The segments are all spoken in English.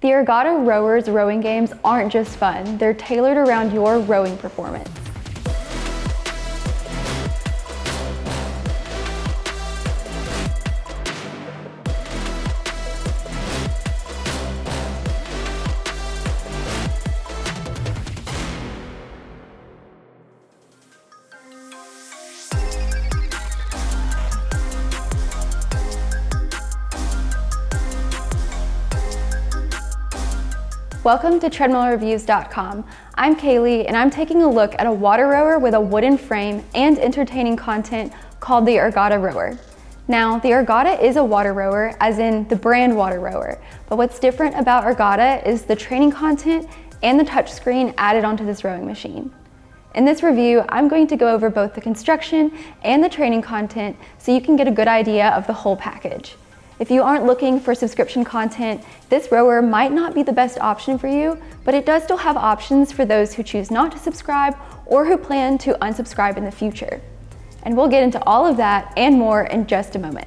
The Ergatta Rower's rowing games aren't just fun, they're tailored around your rowing performance. Welcome to treadmillreviews.com. I'm Kaylee and I'm taking a look at a water rower with a wooden frame and entertaining content called the Ergatta Rower. Now, the Ergatta is a water rower, as in the brand WaterRower, but what's different about Ergatta is the training content and the touchscreen added onto this rowing machine. In this review, I'm going to go over both the construction and the training content so you can get a good idea of the whole package. If you aren't looking for subscription content, this rower might not be the best option for you, but it does still have options for those who choose not to subscribe or who plan to unsubscribe in the future. And we'll get into all of that and more in just a moment.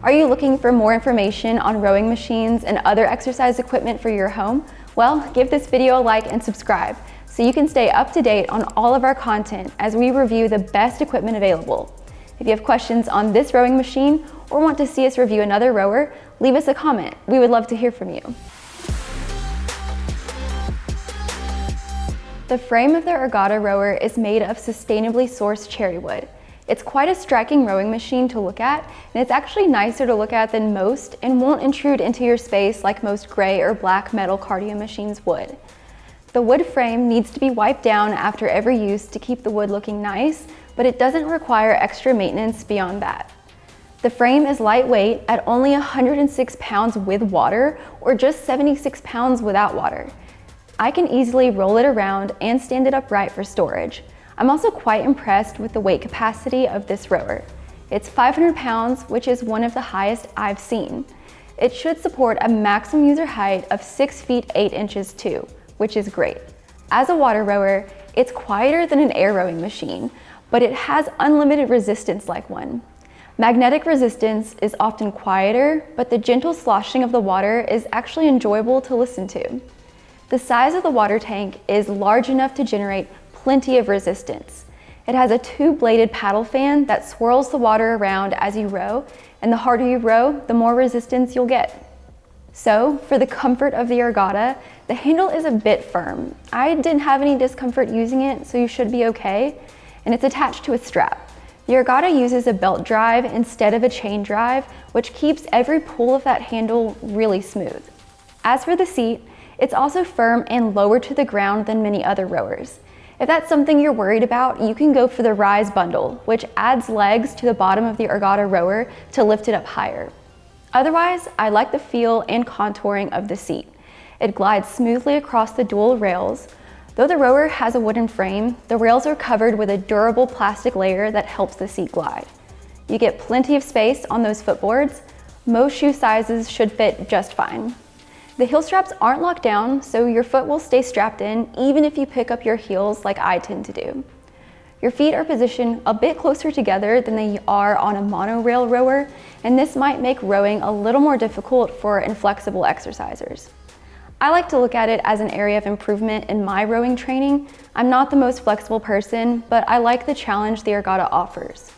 Are you looking for more information on rowing machines and other exercise equipment for your home? Well, give this video a like and subscribe so you can stay up to date on all of our content as we review the best equipment available. If you have questions on this rowing machine or want to see us review another rower, leave us a comment. We would love to hear from you. The frame of the Ergatta rower is made of sustainably sourced cherry wood. It's quite a striking rowing machine to look at, and it's actually nicer to look at than most and won't intrude into your space like most gray or black metal cardio machines would. The wood frame needs to be wiped down after every use to keep the wood looking nice, but it doesn't require extra maintenance beyond that. The frame is lightweight at only 106 pounds with water or just 76 pounds without water. I can easily roll it around and stand it upright for storage. I'm also quite impressed with the weight capacity of this rower. It's 500 pounds, which is one of the highest I've seen. It should support a maximum user height of 6 feet 8 inches too, which is great. As a water rower, it's quieter than an air rowing machine, but it has unlimited resistance like one. Magnetic resistance is often quieter, but the gentle sloshing of the water is actually enjoyable to listen to. The size of the water tank is large enough to generate plenty of resistance. It has a 2-bladed paddle fan that swirls the water around as you row, and the harder you row, the more resistance you'll get. So, for the comfort of the Ergatta, the handle is a bit firm. I didn't have any discomfort using it, so you should be okay. And it's attached to a strap. The Ergatta uses a belt drive instead of a chain drive, which keeps every pull of that handle really smooth. As for the seat, it's also firm and lower to the ground than many other rowers. If that's something you're worried about, you can go for the Rise bundle, which adds legs to the bottom of the Ergatta rower to lift it up higher. Otherwise, I like the feel and contouring of the seat. It glides smoothly across the dual rails. Though the rower has a wooden frame, the rails are covered with a durable plastic layer that helps the seat glide. You get plenty of space on those footboards. Most shoe sizes should fit just fine. The heel straps aren't locked down, so your foot will stay strapped in even if you pick up your heels like I tend to do. Your feet are positioned a bit closer together than they are on a monorail rower, and this might make rowing a little more difficult for inflexible exercisers. I like to look at it as an area of improvement in my rowing training. I'm not the most flexible person, but I like the challenge the Ergatta offers.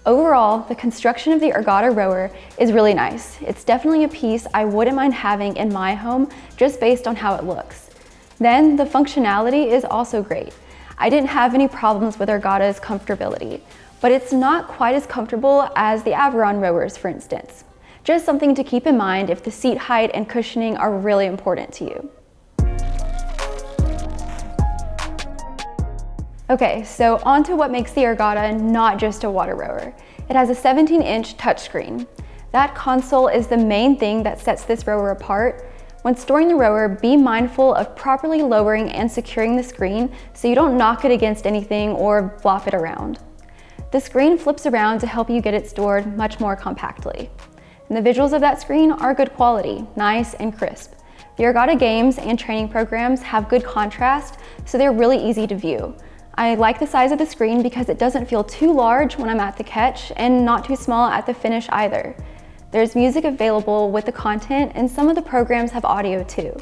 Overall, the construction of the Ergatta rower is really nice. It's definitely a piece I wouldn't mind having in my home just based on how it looks. Then the functionality is also great. I didn't have any problems with Ergatta's comfortability, but it's not quite as comfortable as the Aviron rowers, for instance. Just something to keep in mind if the seat height and cushioning are really important to you. Okay, so on to what makes the Ergatta not just a water rower. It has a 17-inch touchscreen. That console is the main thing that sets this rower apart. When storing the rower, be mindful of properly lowering and securing the screen so you don't knock it against anything or flop it around. The screen flips around to help you get it stored much more compactly. And the visuals of that screen are good quality, nice and crisp. The Ergatta games and training programs have good contrast, so they're really easy to view. I like the size of the screen because it doesn't feel too large when I'm at the catch and not too small at the finish either. There's music available with the content, and some of the programs have audio too.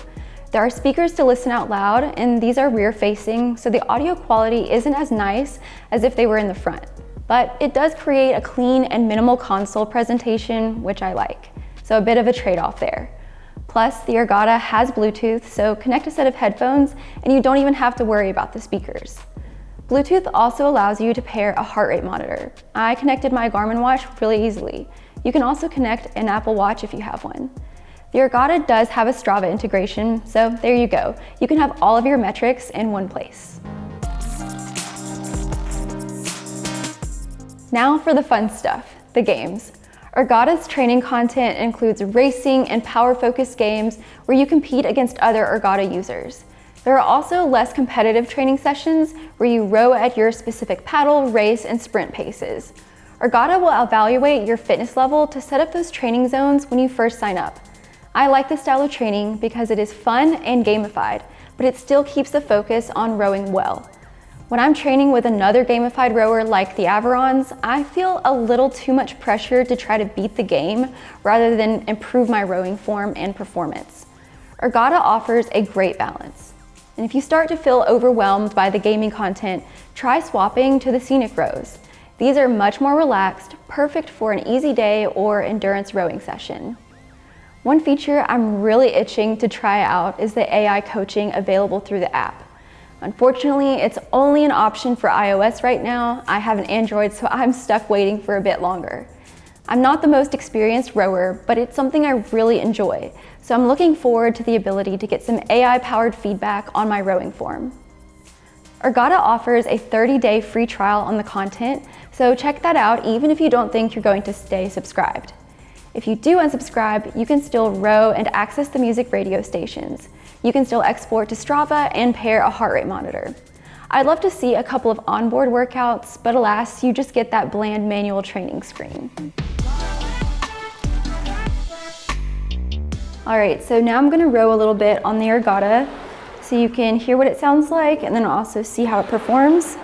There are speakers to listen out loud, and these are rear facing, so the audio quality isn't as nice as if they were in the front. But it does create a clean and minimal console presentation, which I like. So a bit of a trade-off there. Plus, the Ergata has Bluetooth, so connect a set of headphones and you don't even have to worry about the speakers. Bluetooth also allows you to pair a heart rate monitor. I connected my Garmin watch really easily. You can also connect an Apple Watch if you have one. The Ergata does have a Strava integration, so there you go. You can have all of your metrics in one place. Now for the fun stuff, the games. Ergata's training content includes racing and power-focused games where you compete against other Ergata users. There are also less competitive training sessions where you row at your specific paddle, race, and sprint paces. Ergata will evaluate your fitness level to set up those training zones when you first sign up. I like this style of training because it is fun and gamified, but it still keeps the focus on rowing well. When I'm training with another gamified rower like the Averons, I feel a little too much pressure to try to beat the game rather than improve my rowing form and performance. Ergata offers a great balance. And if you start to feel overwhelmed by the gaming content, try swapping to the scenic rows. These are much more relaxed, perfect for an easy day or endurance rowing session. One feature I'm really itching to try out is the AI coaching available through the app. Unfortunately, it's only an option for iOS right now. I have an Android, so I'm stuck waiting for a bit longer. I'm not the most experienced rower, but it's something I really enjoy, so I'm looking forward to the ability to get some AI-powered feedback on my rowing form. Ergata offers a 30-day free trial on the content, so check that out even if you don't think you're going to stay subscribed. If you do unsubscribe, you can still row and access the music radio stations. You can still export to Strava and pair a heart rate monitor. I'd love to see a couple of onboard workouts, but alas, you just get that bland manual training screen. All right, so now I'm gonna row a little bit on the Ergata so you can hear what it sounds like and then also see how it performs.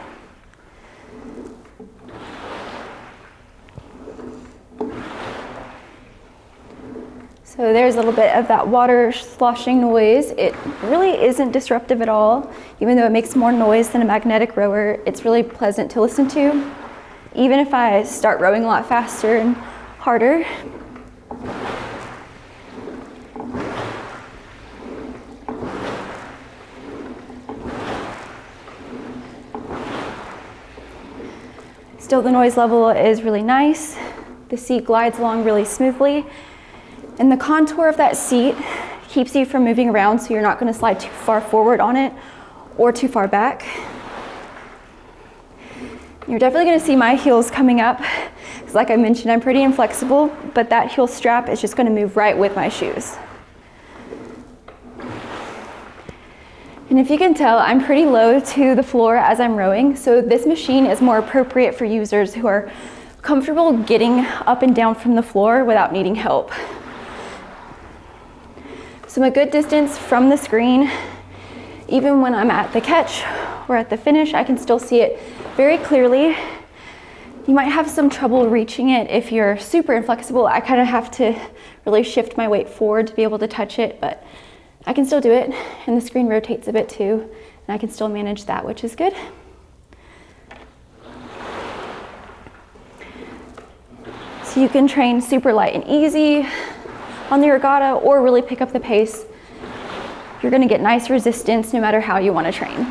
So there's a little bit of that water sloshing noise. It really isn't disruptive at all. Even though it makes more noise than a magnetic rower, it's really pleasant to listen to. Even if I start rowing a lot faster and harder. Still, the noise level is really nice. The seat glides along really smoothly. And the contour of that seat keeps you from moving around, so you're not going to slide too far forward on it or too far back. You're definitely going to see my heels coming up, because like I mentioned, I'm pretty inflexible, but that heel strap is just going to move right with my shoes. And if you can tell, I'm pretty low to the floor as I'm rowing, so this machine is more appropriate for users who are comfortable getting up and down from the floor without needing help. So I'm a good distance from the screen. Even when I'm at the catch or at the finish, I can still see it very clearly. You might have some trouble reaching it if you're super inflexible. I kind of have to really shift my weight forward to be able to touch it, but I can still do it. And the screen rotates a bit too, and I can still manage that, which is good. So you can train super light and easy on the Ergata or really pick up the pace. You're going to get nice resistance no matter how you want to train.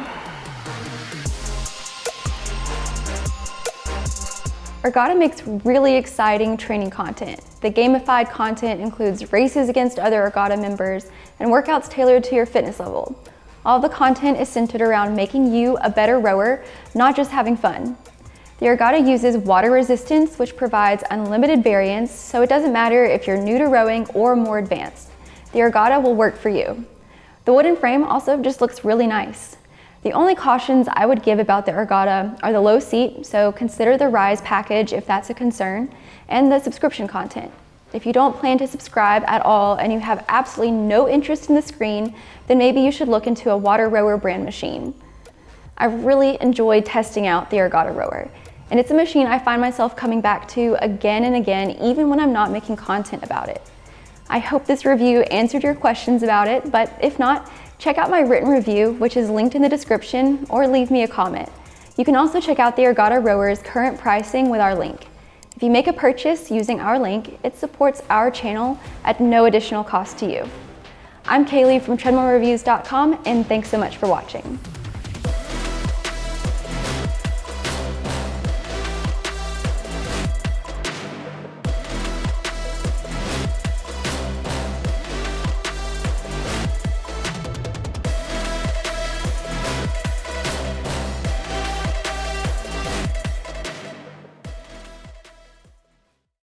Ergata makes really exciting training content. The gamified content includes races against other Ergata members and workouts tailored to your fitness level. All the content is centered around making you a better rower, not just having fun. The Ergata uses water resistance, which provides unlimited variance, so it doesn't matter if you're new to rowing or more advanced. The Ergata will work for you. The wooden frame also just looks really nice. The only cautions I would give about the Ergata are the low seat, so consider the Rise package if that's a concern, and the subscription content. If you don't plan to subscribe at all and you have absolutely no interest in the screen, then maybe you should look into a WaterRower brand machine. I really enjoyed testing out the Ergatta Rower. and it's a machine I find myself coming back to again and again, even when I'm not making content about it. I hope this review answered your questions about it, but if not, check out my written review, which is linked in the description, or leave me a comment. You can also check out the Ergatta Rower's current pricing with our link. If you make a purchase using our link, it supports our channel at no additional cost to you. I'm Kaylee from treadmillreviews.com, and thanks so much for watching.